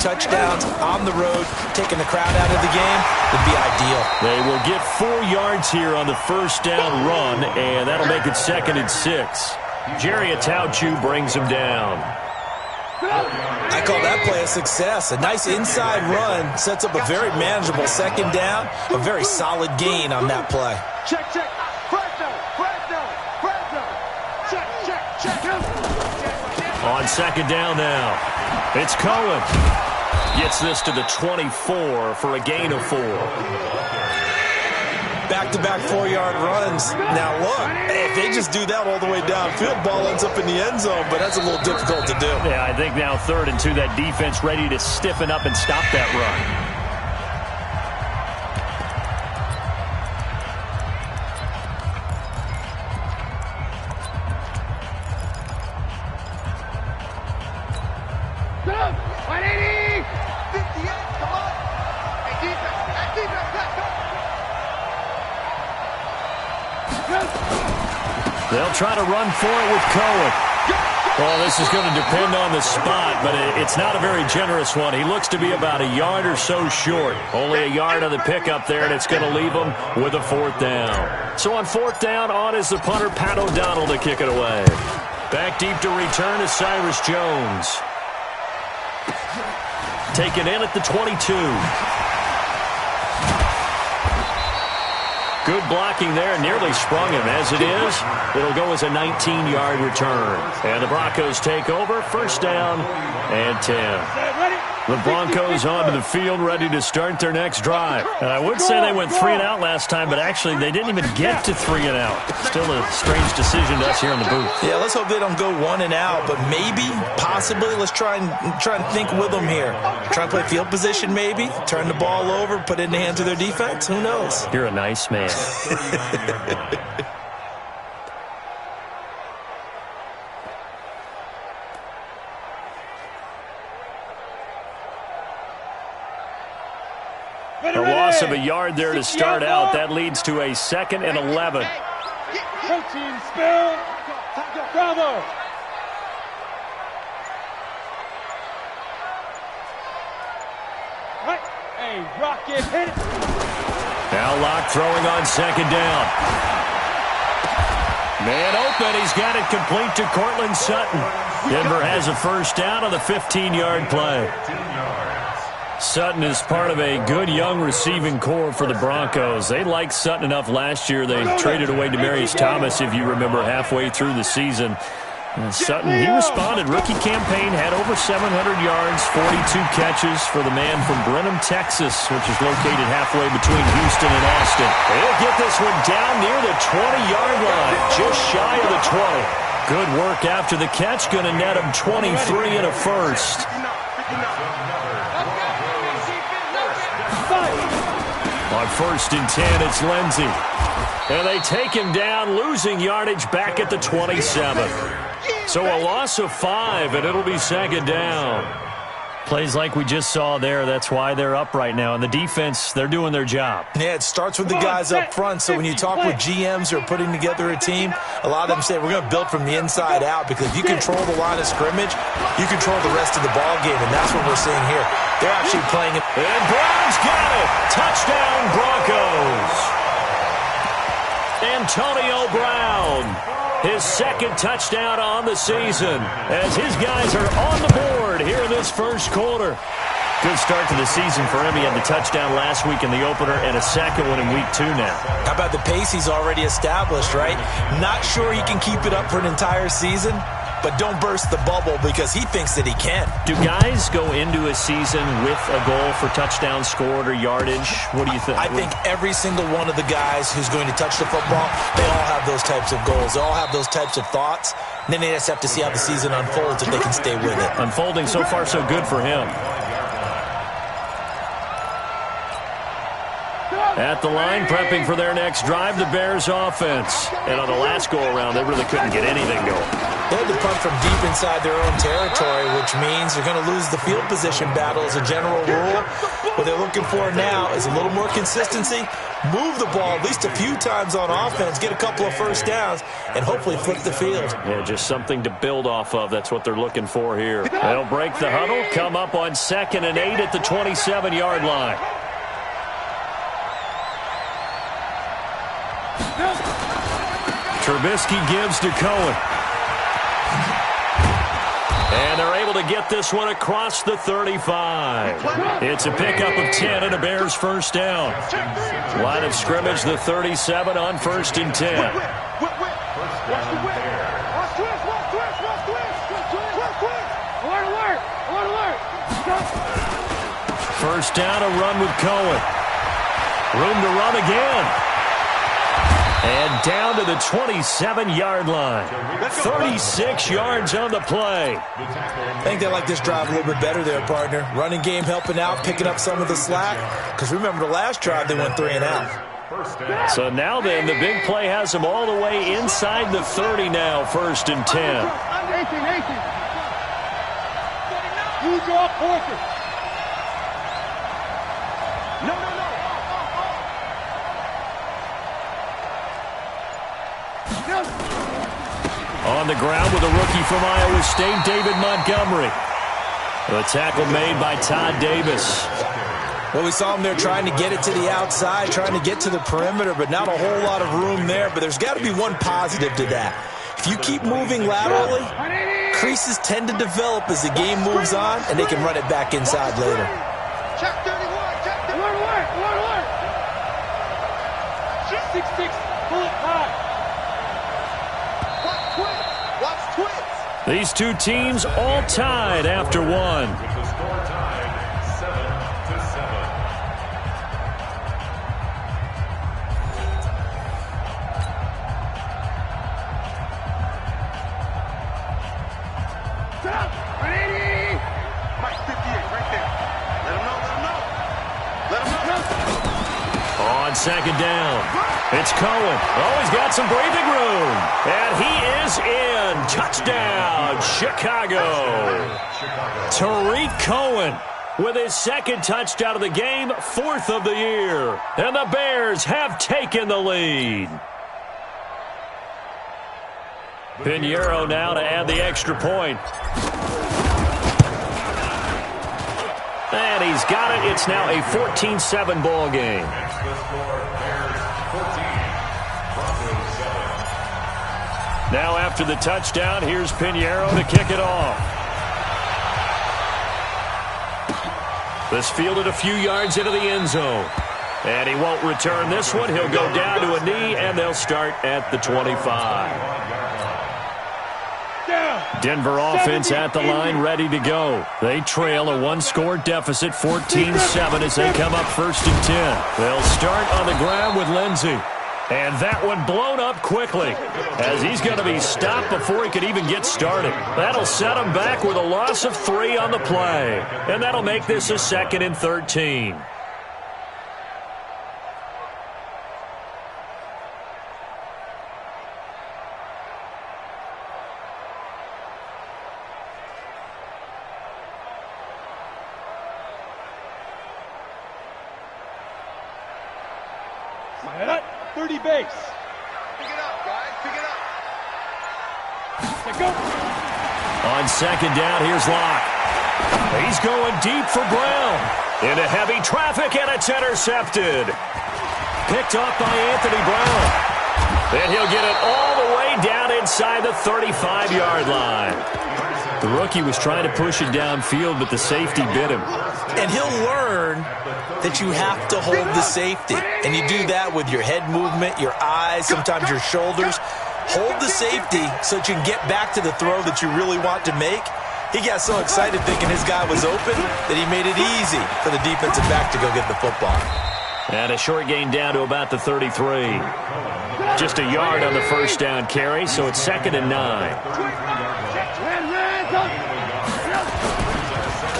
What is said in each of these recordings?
touchdowns on the road, taking the crowd out of the game, would be ideal. They will get 4 yards here on the first down run, and that'll make it 2nd and 6. J.HUNTER brings him down. I call that play a success. A nice inside run sets up a very manageable 2nd down, a very solid gain on that play. Check, check. On 2nd down now, it's Cohen. Gets this to the 24 for a gain of 4. Back-to-back 4-yard runs. Now look, if they just do that all the way downfield, ball ends up in the end zone, but that's a little difficult to do. Yeah, I think now 3rd and 2, that defense ready to stiffen up and stop that run. They'll try to run for it with Cohen. Well, this is going to depend on the spot, but it's not a very generous one. He looks to be about a yard or so short. Only a yard on the pickup there, and it's going to leave him with a 4th down. So on 4th down, on is the punter, Pat O'Donnell, to kick it away. Back deep to return is Cyrus Jones. Taken in at the 22. Good blocking there, nearly sprung him. As it is, it'll go as a 19-yard return. And the Broncos take over, 1st down and 10. The Broncos onto the field, ready to start their next drive. And I would say they went 3 and out last time, but actually they didn't even get to 3 and out. Still a strange decision to us here in the booth. Yeah, let's hope they don't go 1 and out, but maybe, possibly, let's try and think with them here. Try and play field position maybe, turn the ball over, put it in the hands of their defense. Who knows? You're a nice man. A loss of a yard there to start out. That leads to a 2nd and 11. Protein spill. Bravo. Right. Hey, rocket, hit it. Now Locke throwing on 2nd down. Man open. He's got it complete to Cortland Sutton. Denver has a 1st down on the 15-yard play. Sutton is part of a good young receiving core for the Broncos. They liked Sutton enough last year. They traded away Demaryius Thomas, if you remember, halfway through the season. And Sutton, he responded. Rookie campaign, had over 700 yards, 42 catches for the man from Brenham, Texas, which is located halfway between Houston and Austin. They'll get this one down near the 20-yard line, just shy of the 20. Good work after the catch, going to net him 23 and a 1st. On 1st and 10, it's Lindsey. And they take him down, losing yardage back at the 27. So a loss of 5, and it'll be 2nd down. Plays like we just saw there, that's why they're up right now. And the defense, they're doing their job. Yeah, it starts with the guys up front. So when you talk with GMs who are putting together a team, a lot of them say we're going to build from the inside out, because if you control the line of scrimmage, you control the rest of the ball game, and that's what we're seeing here. They're actually playing it. And Brown's got it. Touchdown, Broncos. Antonio Brown, his 2nd touchdown on the season, as his guys are on the board here in this 1st quarter. Good start to the season for him. He had the touchdown last week in the opener and a 2nd one in week 2 now. How about the pace he's already established, right? Not sure he can keep it up for an entire season, but don't burst the bubble, because he thinks that he can. Do guys go into a season with a goal for touchdowns scored or yardage? What do you think? I think every single one of the guys who's going to touch the football, they all have those types of goals. They all have those types of thoughts. And then they just have to see how the season unfolds if they can stay with it. Unfolding so far so good for him. At the line, prepping for their next drive, the Bears offense. And on the last go-around, they really couldn't get anything going. They had to punt from deep inside their own territory, which means they're going to lose the field position battle as a general rule. What they're looking for now is a little more consistency, move the ball at least a few times on offense, get a couple of first downs, and hopefully flip the field. Yeah, just something to build off of. That's what they're looking for here. They'll break the huddle, come up on 2nd and 8 at the 27-yard line. Trubisky gives to Cohen. And they're able to get this one across the 35. It's a pickup of 10 and a Bears first down. Line of scrimmage, the 37 on 1st and 10. First down, a run with Cohen. Room to run again. And down to the 27-yard line. 36 yards on the play. I think they like this drive a little bit better there, partner. Running game helping out, picking up some of the slack. Because remember, the last drive, they went 3 and out. So now then, the big play has them all the way inside the 30 now, 1st and 10. 18. You draw Porter. No. On the ground with a rookie from Iowa State, David Montgomery. The tackle made by Todd Davis. Well, we saw him there trying to get it to the outside, trying to get to the perimeter, but not a whole lot of room there. But there's got to be one positive to that. If you keep moving laterally, creases tend to develop as the game moves on, and they can run it back inside later. Check 31. Check 31. Alert. 6-6. Pull it high. Watch twins. These two teams all tied after one. With the score tied 7-7. Ready? Mike 58 right there. Let him know. On 2nd down. It's Cohen. Oh, he's got some breathing room. And he is in. Touchdown, Chicago. Tariq Cohen with his 2nd touchdown of the game, 4th of the year. And the Bears have taken the lead. Pinheiro now to add the extra point. And he's got it. It's now a 14-7 ball game. Now after the touchdown, here's Pinheiro to kick it off. This fielded a few yards into the end zone. And he won't return this one. He'll go down to a knee, and they'll start at the 25. Denver offense at the line, ready to go. They trail a one-score deficit, 14-7 as they come up 1st and 10. They'll start on the ground with Lindsey. And that one blown up quickly as he's going to be stopped before he could even get started. That'll set him back with a loss of 3 on the play. And that'll make this a 2nd and 13. Head up. 30 base. Pick it up, guys. Pick it up. Let go. On 2nd down, here's Locke. He's going deep for Brown. Into heavy traffic, and it's intercepted. Picked off by Anthony Brown. And he'll get it all the way down inside the 35-yard line. The rookie was trying to push it downfield, but the safety bit him. And he'll learn that you have to hold the safety. And you do that with your head movement, your eyes, sometimes your shoulders. Hold the safety so that you can get back to the throw that you really want to make. He got so excited thinking his guy was open that he made it easy for the defensive back to go get the football. And a short gain down to about the 33. Just a yard on the first down carry, so it's 2nd and 9.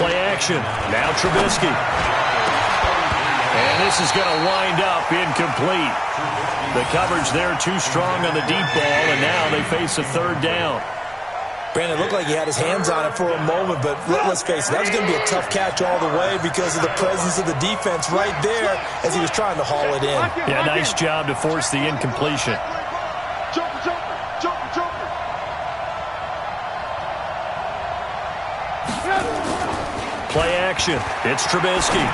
Play action. Now Trubisky. And this is going to wind up incomplete. The coverage there too strong on the deep ball, and now they face a 3rd down. Brandon, it looked like he had his hands on it for a moment, but let's face it, that was going to be a tough catch all the way because of the presence of the defense right there as he was trying to haul it in. Yeah, nice job to force the incompletion. Play action. It's Trubisky.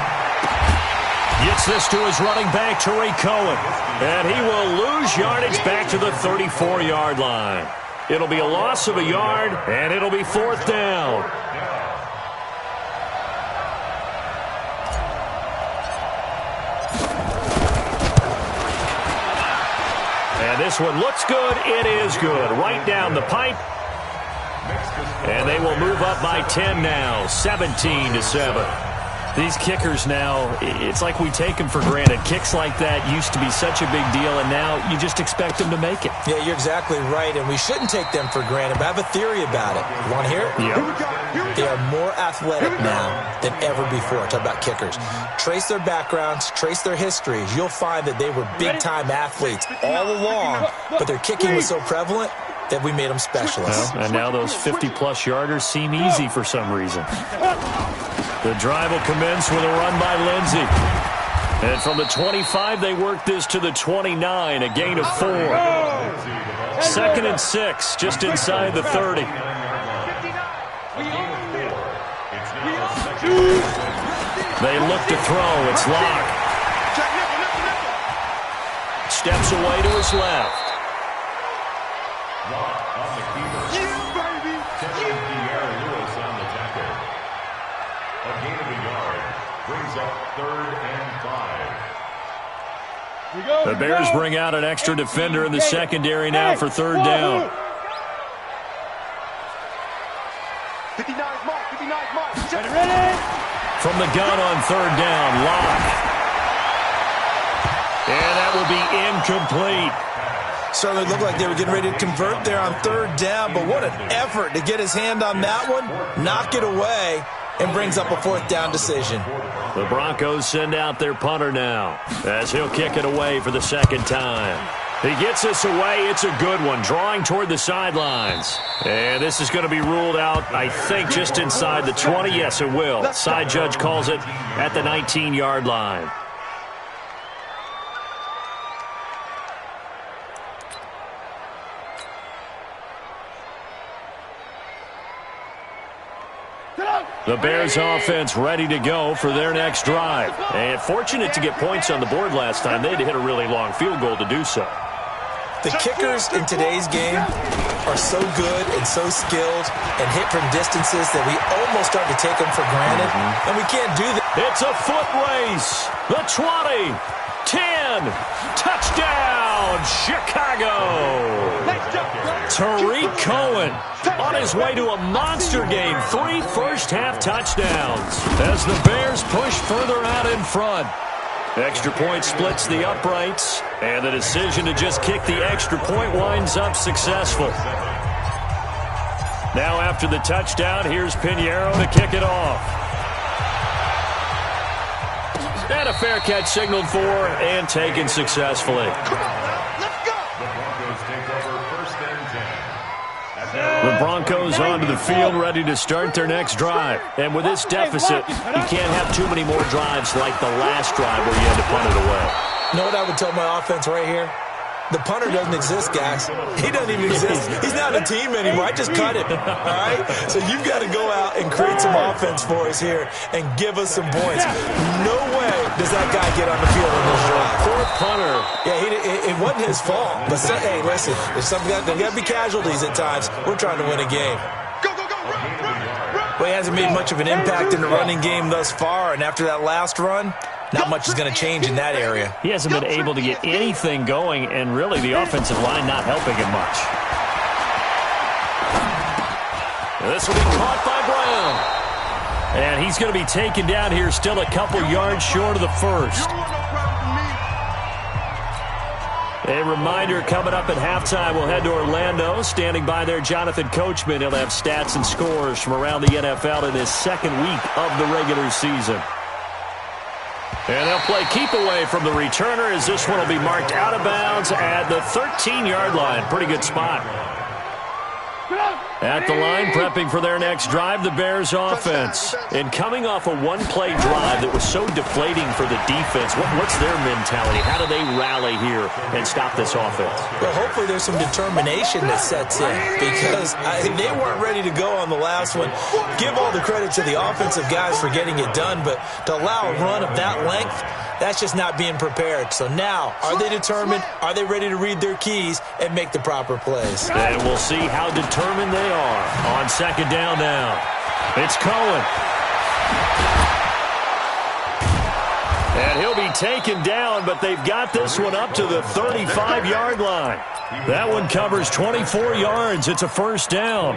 Gets this to his running back, Tariq Cohen. And he will lose yardage back to the 34-yard line. It'll be a loss of a yard, and it'll be 4th down. And this one looks good. It is good. Right down the pipe. And they will move up by 10 now, 17-7. These kickers now, it's like we take them for granted. Kicks like that used to be such a big deal, and now you just expect them to make it. Yeah, you're exactly right, and we shouldn't take them for granted, but I have a theory about it. You want to hear it? Yeah. They are more athletic now than ever before. Talk about kickers. Trace their backgrounds, trace their histories. You'll find that they were big-time athletes all along, but their kicking was so prevalent that we made them specialists. Well, and now those 50-plus yarders seem easy for some reason. The drive will commence with a run by Lindsey. And from the 25, they work this to the 29, a gain of 4. 2nd and 6, just inside the 30. They look to throw. It's Locke. Steps away to his left. The Bears bring out an extra defender in the secondary now for 3rd down. 59 mark, 59 mark. From the gun on 3rd down, Locke. And that will be incomplete. Certainly looked like they were getting ready to convert there on 3rd down, but what an effort to get his hand on that one, knock it away, and brings up a 4th down decision. The Broncos send out their punter now as he'll kick it away for the 2nd time. He gets this away. It's a good one, drawing toward the sidelines. And this is going to be ruled out, I think, just inside the 20. Yes, it will. Side judge calls it at the 19-yard line. The Bears offense ready to go for their next drive. And fortunate to get points on the board last time. They had to hit a really long field goal to do so. The kickers in today's game are so good and so skilled and hit from distances that we almost start to take them for granted. And we can't do that. It's a foot race. The 20, 10, touchdown, Chicago. Tariq Cohen on his way to a monster game. 3 first-half touchdowns as the Bears push further out in front. Extra point splits the uprights, and the decision to just kick the extra point winds up successful. Now after the touchdown, here's Pinheiro to kick it off. And a fair catch signaled for and taken successfully. The Broncos onto the field, ready to start their next drive. And with this deficit, you can't have too many more drives like the last drive where you had to punt it away. You know what I would tell my offense right here? The punter doesn't exist, guys. He doesn't even exist. He's not a team anymore. I just cut him, all right? So you've got to go out and create some offense for us here and give us some points. No way does that guy get on the field on this drive. Poor punter. Yeah, it wasn't his fault. But, hey, listen, there's there got to be casualties at times. We're trying to win a game. Well, he hasn't made much of an impact in the running game thus far, and after that last run, not much is going to change in that area. He hasn't been able to get anything going, and really the offensive line not helping him much. This will be caught by Brown. And he's going to be taken down here, still a couple yards short of the first. A reminder, coming up at halftime, we'll head to Orlando. Standing by there, Jonathan Coachman. He'll have stats and scores from around the NFL in his 2nd week of the regular season. And they'll play keep away from the returner as this one will be marked out of bounds at the 13-yard line. Pretty good spot. At the line, prepping for their next drive, the Bears offense. And coming off a one-play drive that was so deflating for the defense, what's their mentality? How do they rally here and stop this offense? Well, hopefully there's some determination that sets in because they weren't ready to go on the last one. Give all the credit to the offensive guys for getting it done, but to allow a run of that length, that's just not being prepared. So now, are they determined? Are they ready to read their keys and make the proper plays? And we'll see how determined they are on second down now. It's Cohen. And he'll be taken down, but they've got this one up to the 35-yard line. That one covers 24 yards. It's a first down.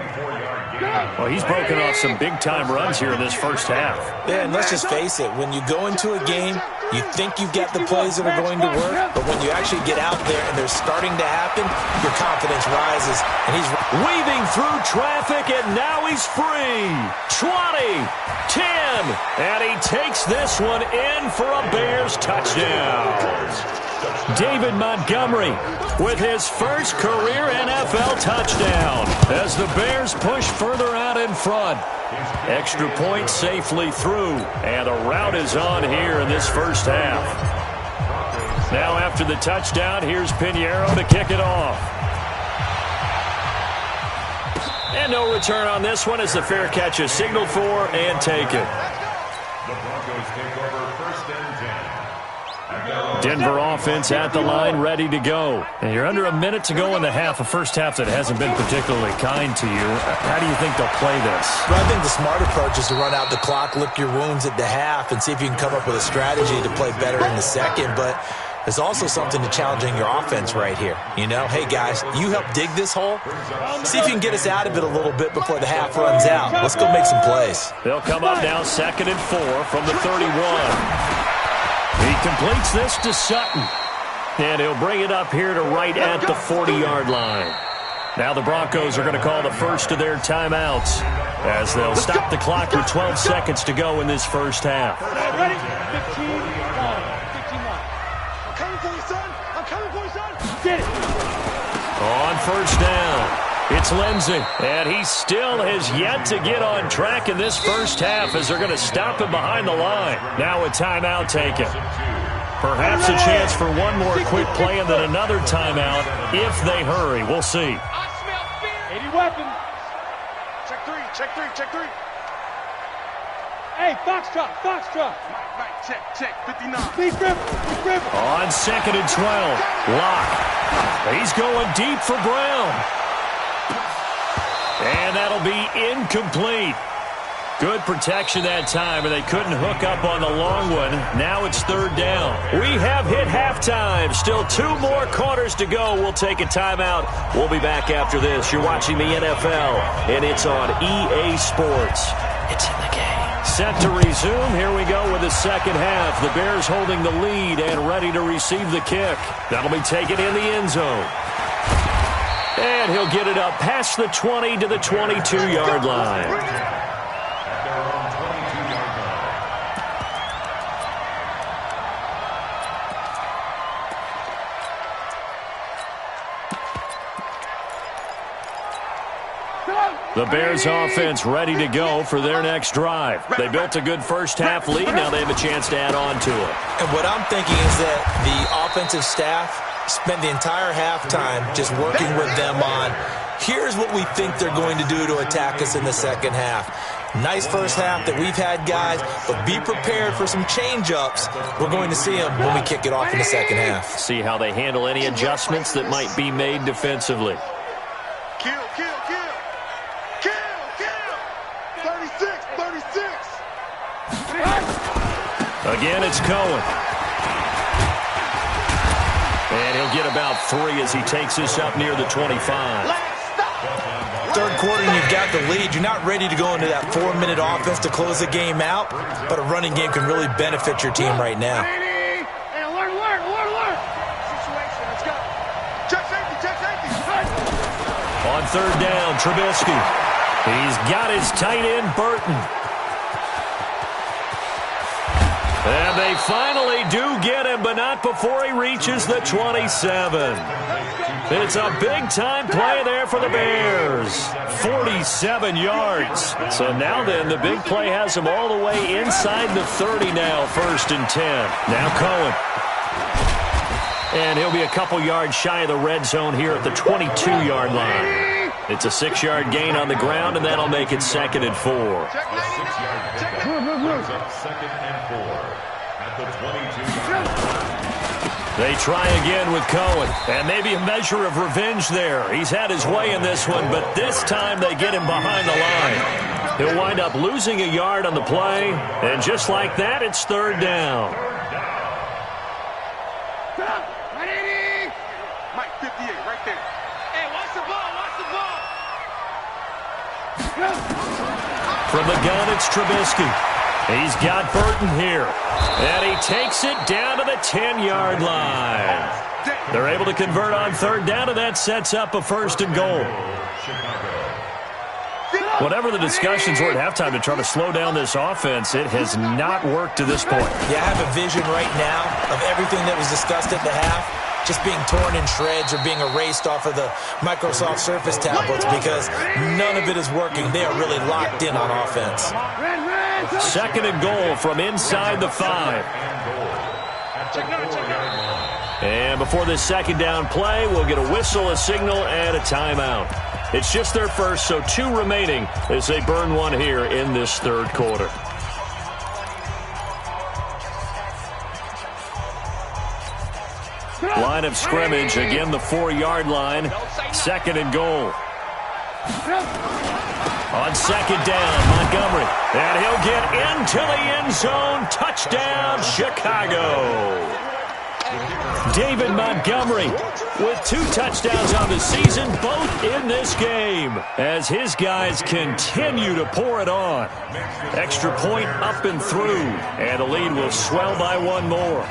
Well, he's broken off some big-time runs here in this first half. Yeah, and let's just face it. When you go into a game, you think you've got the plays that are going to work, but when you actually get out there and they're starting to happen, your confidence rises. And he's weaving through traffic, and now he's free. 20, 10, and he takes this one in for a Bears touchdown. David Montgomery with his first career NFL touchdown as the Bears push further out in front. Extra point safely through, and a rout is on here in this first half. Now after the touchdown, here's Pinheiro to kick it off. And no return on this one as the fair catch is signaled for and taken. The Broncos take over first and 10. Denver offense at the line, ready to go. And you're under a minute to go in the half, a first half that hasn't been particularly kind to you. How do you think they'll play this? Well, I think the smart approach is to run out the clock, lick your wounds at the half, and see if you can come up with a strategy to play better in the second. But there's also something to challenging your offense right here. You know, hey, guys, you help dig this hole. See if you can get us out of it a little bit before the half runs out. Let's go make some plays. They'll come up now 2nd and 4 from the 31. He completes this to Sutton. And he'll bring it up here to right at the 40-yard line. Now the Broncos are going to call the first of their timeouts as they'll stop the clock with 12 seconds to go in this first half. Ready? 15 long. 15 long. I'm coming for you, son. I'm coming for you, son. Get it. On first down, it's Lindsey. And he still has yet to get on track in this first half as they're going to stop him behind the line. Now a timeout taken. Perhaps a chance for one more quick play and then another timeout if they hurry. We'll see. 80 weapons. Check three, check three, check three. Hey, Foxtrot, Foxtrot. Right, check, 59. Big river. On 2nd and 12, Locke. He's going deep for Brown. And that'll be incomplete. Good protection that time, and they couldn't hook up on the long one. Now it's 3rd down. We have hit halftime. Still 2 more quarters to go. We'll take a timeout. We'll be back after this. You're watching the NFL, and it's on EA Sports. It's in the game. Set to resume. Here we go with the second half. The Bears holding the lead and ready to receive the kick. That'll be taken in the end zone. And he'll get it up past the 20 to the 22-yard line. The Bears offense ready to go for their next drive. They built a good first half lead. Now they have a chance to add on to it. And what I'm thinking is that the offensive staff spent the entire halftime just working with them on, here's what we think they're going to do to attack us in the second half. Nice first half that we've had, guys, but be prepared for some change-ups. We're going to see them when we kick it off in the second half. See how they handle any adjustments that might be made defensively. Kill. 36. Again, it's Cohen. And he'll get about 3 as he takes this up near the 25. Third quarter, and you've got the lead. You're not ready to go into that 4-minute offense to close the game out, but a running game can really benefit your team right now. Hey, alert. Situation, let's go. Check safety. On 3rd down, Trubisky. He's got his tight end, Burton. And they finally do get him, but not before he reaches the 27. It's a big-time play there for the Bears. 47 yards. So now then, the big play has him all the way inside the 30 now, 1st and 10. Now Cohen. And he'll be a couple yards shy of the red zone here at the 22-yard line. It's a 6-yard gain on the ground, and that'll make it 2nd and 4. A 6-yard pickup brings up 2nd and 4 at the 22-yard line. They try again with Cohen, and maybe a measure of revenge there. He's had his way in this one, but this time they get him behind the line. He'll wind up losing a yard on the play, and just like that, it's 3rd down. Mike, 58, right there. Hey, watch the ball, watch the ball. From the gun, it's Trubisky. He's got Burton here. And he takes it down to the 10-yard line. They're able to convert on 3rd down, and that sets up a 1st and goal. Whatever the discussions were at halftime to try to slow down this offense, it has not worked to this point. Yeah, I have a vision right now of everything that was discussed at the half just being torn in shreds or being erased off of the Microsoft Surface tablets because none of it is working. They are really locked in on offense. 2nd and goal from inside the 5. And before this 2nd down play, we'll get a whistle, a signal, and a timeout. It's just their first, so 2 remaining as they burn one here in this 3rd quarter. Line of scrimmage, again the 4-yard line. 2nd and goal. On 2nd down, Montgomery. And he'll get into the end zone. Touchdown, Chicago. David Montgomery with 2 touchdowns on the season, both in this game, as his guys continue to pour it on. Extra point up and through, and the lead will swell by 1 more.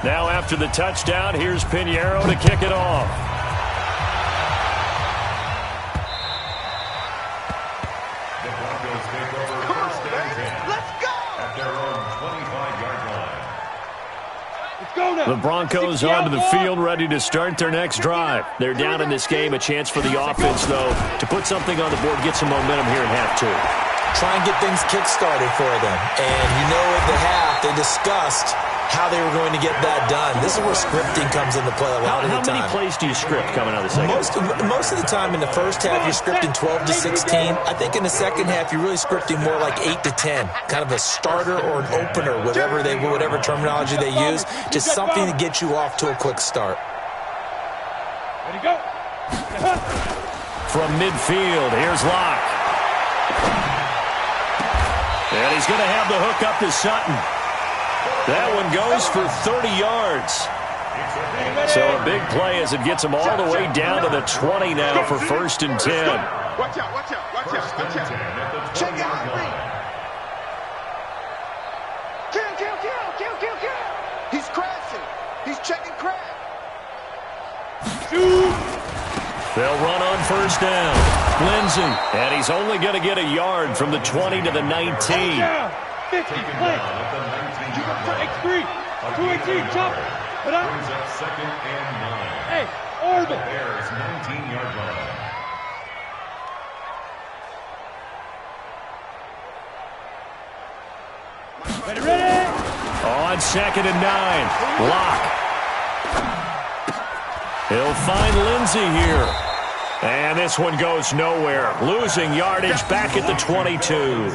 Now after the touchdown, here's Pinheiro to kick it off. The Broncos take over 1st and 10. Let's go! At their own 25-yard line. Let's go now. The Broncos onto the field, ready to start their next drive. They're down in this game. A chance for the offense, though, to put something on the board, get some momentum here in half 2. Try and get things kick-started for them. And you know at the half, they discussed how they were going to get that done. This is where scripting comes into play a lot of the time. How many plays do you script coming out of the second? Most of the time in the first half, you're scripting 12 to 16. I think in the second half, you're really scripting more like 8 to 10. Kind of a starter or an opener, whatever terminology they use. Just something to get you off to a quick start. Ready, go. From midfield, here's Locke. And he's going to have the hook up to Sutton. That one goes for 30 yards. So a big play as it gets him all the way down to the 20 now for 1st and 10. Watch out, watch out, watch out, watch out. Check out the ring. Kill. He's crashing. He's checking crash. They'll run on 1st down. Lindsey, and he's only going to get a yard from the 20 to the 19. 50, play. X3, 218, chop. Brings up 2nd and 9. Hey, orbit. Bears 19-yard line. Ready. On 2nd and 9, Locke. He'll find Lindsey here. And this one goes nowhere. Losing yardage back at the 22.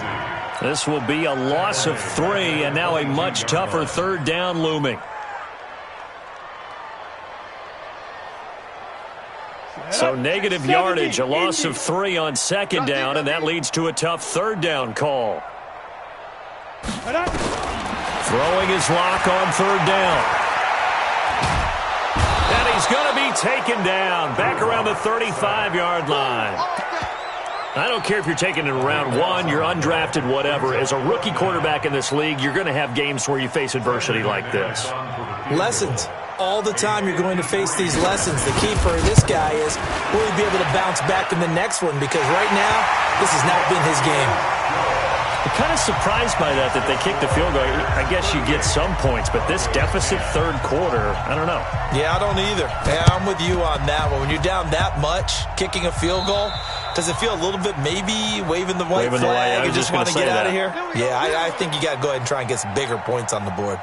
This will be a loss of 3, and now a much tougher 3rd down looming. So negative yardage, a loss of 3 on 2nd down, and that leads to a tough 3rd down call. Throwing his Lock on 3rd down. And he's going to be taken down back around the 35-yard line. I don't care if you're taking it in round 1, you're undrafted, whatever. As a rookie quarterback in this league, you're going to have games where you face adversity like this. Lessons. all the time you're going to face these lessons. The key for this guy is, will he be able to bounce back in the next one? Because right now, this has not been his game. I'm kind of surprised by that they kicked the field goal. I guess you get some points, but this deficit third quarter, I don't know. Yeah, I don't either. Yeah, I'm with you on that one. When you're down that much, kicking a field goal, does it feel a little bit maybe waving the white flag and just want to get out of here? Yeah, I think you got to go ahead and try and get some bigger points on the board.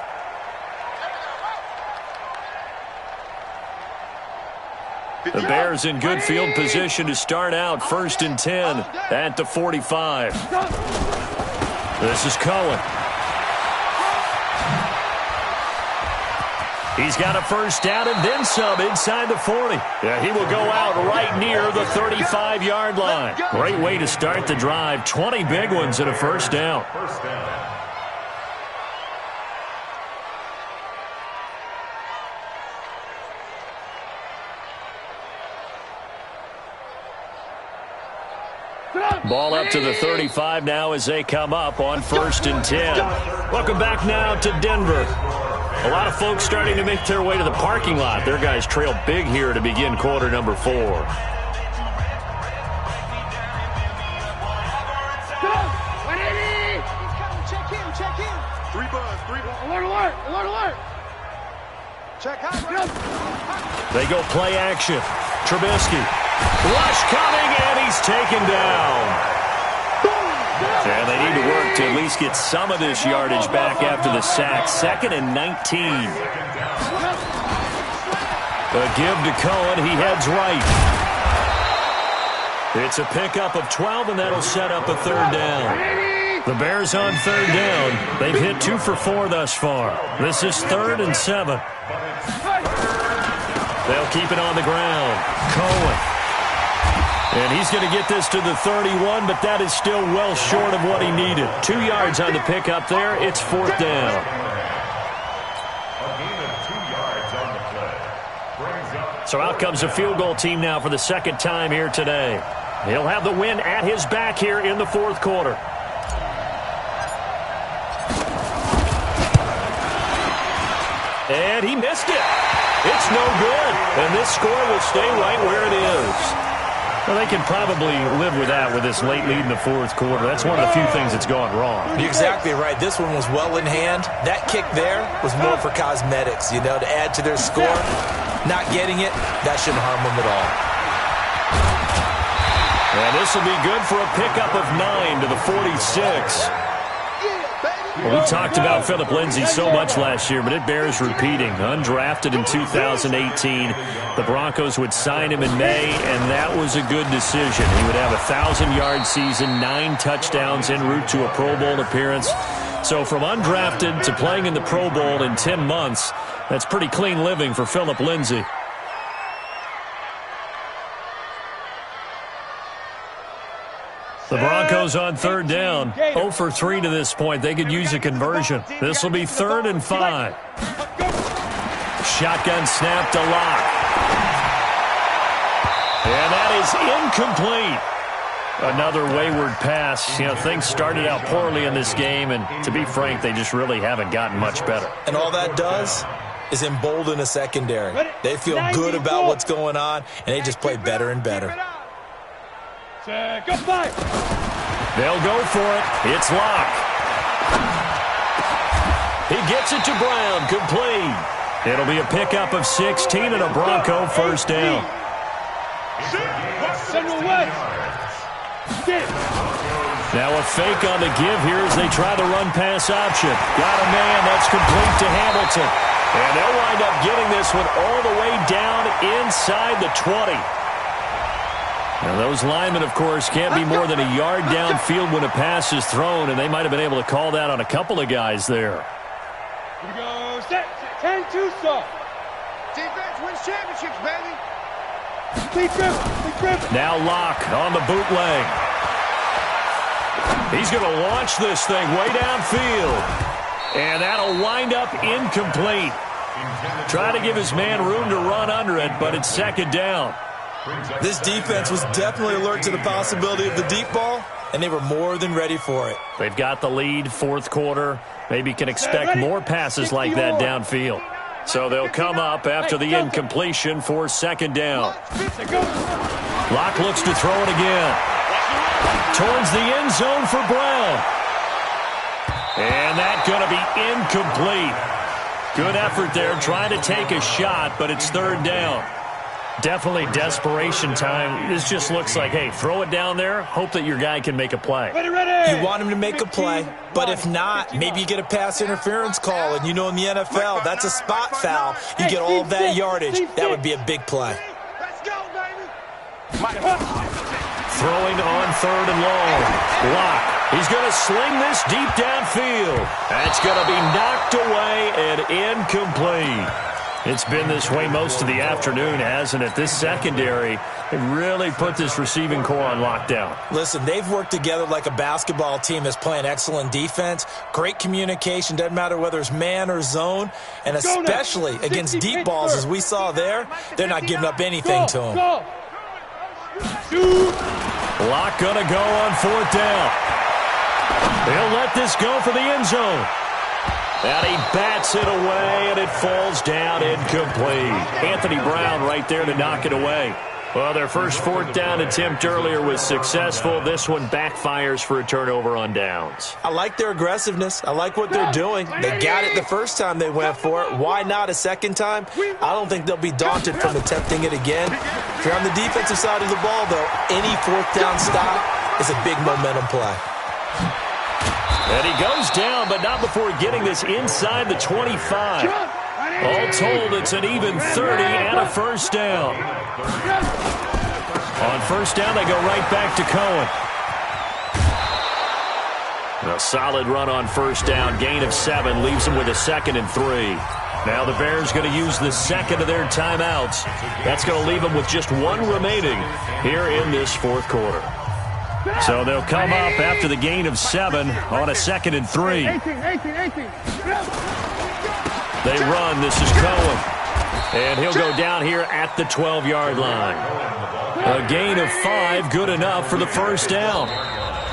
The Bears in good field position to start out 1st and 10 at the 45. This is Cohen. He's got a first down and then some inside the 40. Yeah, he will go out right near the 35-yard line. Great way to start the drive. 20 big ones and a first down. Ball up to the 35 now as they come up on 1st and 10. Welcome back now to Denver. A lot of folks starting to make their way to the parking lot. Their guys trail big here to begin quarter number 4. Check in. 3 buzz. Alert. Check out. They go play action. Trubisky. Rush coming, and he's taken down. And they need to work to at least get some of this yardage back after the sack. 2nd and 19. A give to Cohen. He heads right. It's a pickup of 12, and that'll set up a 3rd down. The Bears on 3rd down. They've hit 2 for 4 thus far. This is 3rd and 7. They'll keep it on the ground. Cohen. And he's going to get this to the 31, but that is still well short of what he needed. 2 yards on the pickup there. It's 4th down. A gain of 2 yards on the play. Brings up. So out comes the field goal team now for the 2nd time here today. He'll have the win at his back here in the 4th quarter. And he missed it. It's no good. And this score will stay right where it is. Well, they can probably live with that with this late lead in the 4th quarter. That's one of the few things that's gone wrong. You're exactly right. This one was well in hand. That kick there was more for cosmetics, to add to their score. Not getting it, that shouldn't harm them at all. And this will be good for a pickup of 9 to the 46. Well, we talked about Phillip Lindsay so much last year, but it bears repeating. Undrafted in 2018, the Broncos would sign him in May, and that was a good decision. He would have a 1,000-yard season, 9 touchdowns en route to a Pro Bowl appearance. So from undrafted to playing in the Pro Bowl in 10 months, that's pretty clean living for Phillip Lindsay. The Broncos on 3rd down. 0 for 3 to this point. They could use a conversion. This will be 3rd and 5. Shotgun snap to Locke. And that is incomplete. Another wayward pass. Things started out poorly in this game, and to be frank, they just really haven't gotten much better. And all that does is embolden a secondary. They feel good about what's going on, and they just play better and better. They'll go for it. It's Locke. He gets it to Brown. Complete. It'll be a pickup of 16 and a Bronco first down. Now a fake on the give here as they try the run-pass option. Got a man. That's complete to Hamilton. And they'll wind up getting this one all the way down inside the 20. Now, those linemen, of course, can't be more than a yard downfield when a pass is thrown, and they might have been able to call that on a couple of guys there. Here we go. Set. 10-2 soft. Defense wins championships, baby. Big dribble. Now Locke on the bootleg. He's going to launch this thing way downfield. And that'll wind up incomplete. Try to give his man room to run under it, but it's 2nd down. This defense was definitely alert to the possibility of the deep ball, and they were more than ready for it. They've got the lead, 4th quarter. Maybe can expect more passes like that downfield. So they'll come up after the incompletion for second down. Locke looks to throw it again. Towards the end zone for Brown. And that's going to be incomplete. Good effort there trying to take a shot, but it's third down. Definitely desperation time. This just looks like, hey, throw it down there, hope that your guy can make a play. You want him to make a play, but if not, maybe you get a pass interference call, and you know in the NFL, that's a spot foul. You get all of that yardage. That would be a big play. Throwing on third and long. Locke. He's going to sling this deep downfield. That's going to be knocked away and incomplete. It's been this way most of the afternoon, hasn't it? This secondary, they really put this receiving core on lockdown. Listen, they've worked together like a basketball team that's playing excellent defense. Great communication, doesn't matter whether it's man or zone, and especially against deep balls, as we saw there, they're not giving up anything to them. Locke going to go on fourth down. He'll let this go for the end zone. And he bats it away, and it falls down incomplete. Anthony Brown right there to knock it away. Well, their first fourth down attempt earlier was successful. This one backfires for a turnover on downs. I like their aggressiveness. I like what they're doing. They got it the first time they went for it. Why not a second time? I don't think they'll be daunted from attempting it again. If you're on the defensive side of the ball, though, any fourth down stop is a big momentum play. And he goes down, but not before getting this inside the 25. All told, it's an even 30 and a first down. On first down, they go right back to Cohen. A solid run on first down. Gain of 7 leaves them with a 2nd and 3. Now the Bears going to use the second of their timeouts. That's going to leave them with just 1 remaining here in this fourth quarter. So they'll come up after the gain of 7 on a 2nd and 3. They run. This is Cohen. And he'll go down here at the 12-yard line. A gain of 5, good enough for the first down.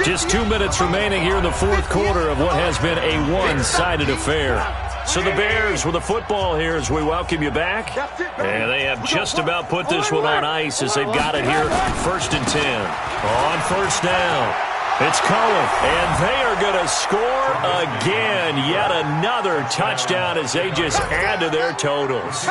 Just 2 minutes remaining here in the fourth quarter of what has been a one-sided affair. So the Bears with the football here as we welcome you back. And they have just about put this one on ice as they've got it here. 1st and 10. On first down, it's Cohen. And they are going to score again. Yet another touchdown as they just add to their totals.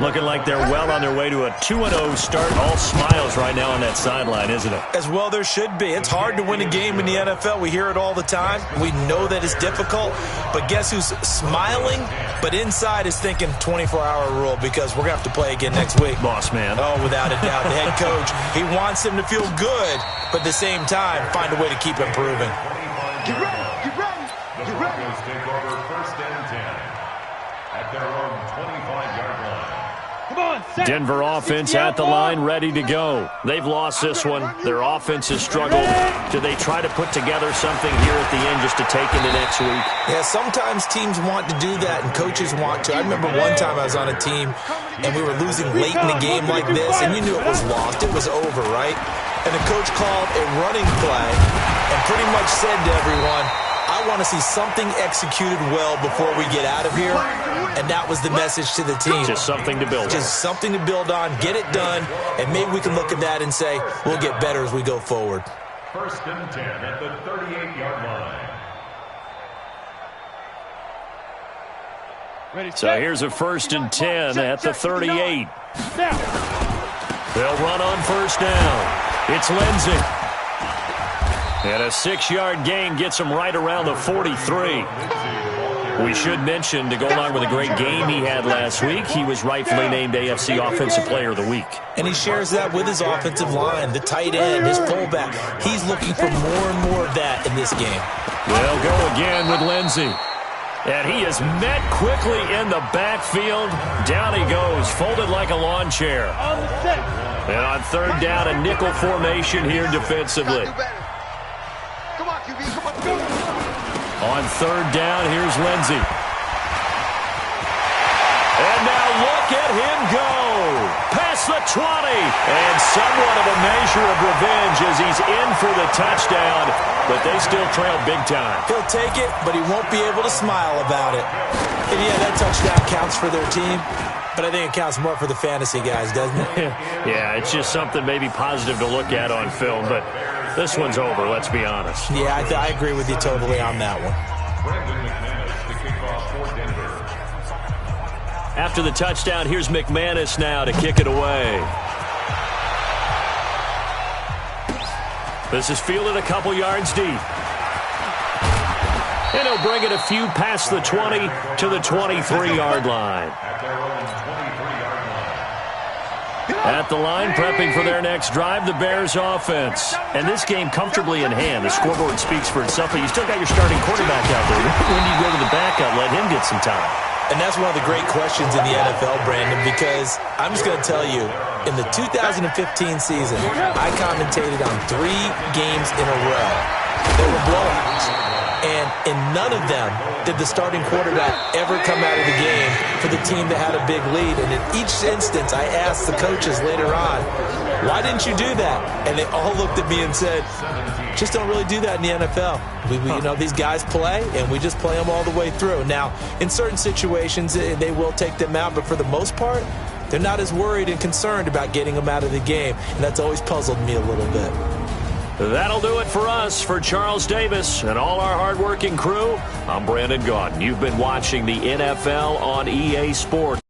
Looking like they're well on their way to a 2-0 start. All smiles right now on that sideline, isn't it? As well there should be. It's hard to win a game in the NFL. We hear it all the time. We know that it's difficult. But guess who's smiling? But inside is thinking 24-hour rule because we're going to have to play again next week. Boss man. Oh, without a doubt. The head coach, he wants them to feel good, but at the same time, find a way to keep improving. Get ready. Get ready. The Broncos take over 1st and 10 at their own 25-yard line. Denver offense at the line, ready to go. They've lost this one. Their offense has struggled. Do they try to put together something here at the end just to take into next week? Yeah, sometimes teams want to do that and coaches want to. I remember one time I was on a team and we were losing late in the game like this, and you knew it was lost. It was over, right? And the coach called a running play and pretty much said to everyone, I want to see something executed well before we get out of here. And that was the message to the team. Just something to build on. Just something to build on, get it done, and maybe we can look at that and say, we'll get better as we go forward. 1st and 10 at the 38-yard line. So here's a 1st and 10 at the 38. They'll run on first down. It's Lindsey. And a 6-yard gain gets him right around the 43. We should mention, to go along with a great game he had last week, he was rightfully named AFC Offensive Player of the Week. And he shares that with his offensive line, the tight end, his fullback. He's looking for more and more of that in this game. They'll go again with Lindsey. And he is met quickly in the backfield. Down he goes, folded like a lawn chair. And on third down, a nickel formation here defensively. On third down, here's Lindsey. And now look at him go. Past the 20. And somewhat of a measure of revenge as he's in for the touchdown. But they still trail big time. He'll take it, but he won't be able to smile about it. And yeah, that touchdown counts for their team. But I think it counts more for the fantasy guys, doesn't it? Yeah, it's just something maybe positive to look at on film. But this one's over, let's be honest. Yeah, I agree with you totally on that one. After the touchdown, here's McManus now to kick it away. This is fielded a couple yards deep. And he'll bring it a few past the 20 to the 23-yard line. At the line, prepping for their next drive, the Bears offense. And this game comfortably in hand. The scoreboard speaks for itself, but you still got your starting quarterback out there. When do you go to the backup, let him get some time? And that's one of the great questions in the NFL, Brandon, because I'm just going to tell you, in the 2015 season, I commentated on 3 games in a row. They were blowouts. And in none of them did the starting quarterback ever come out of the game for the team that had a big lead. And in each instance, I asked the coaches later on, why didn't you do that? And they all looked at me and said, just don't really do that in the NFL. You know, these guys play, and we just play them all the way through. Now, in certain situations, they will take them out, but for the most part, they're not as worried and concerned about getting them out of the game. And that's always puzzled me a little bit. That'll do it for us. For Charles Davis and all our hardworking crew, I'm Brandon Gaudin. You've been watching the NFL on EA Sports.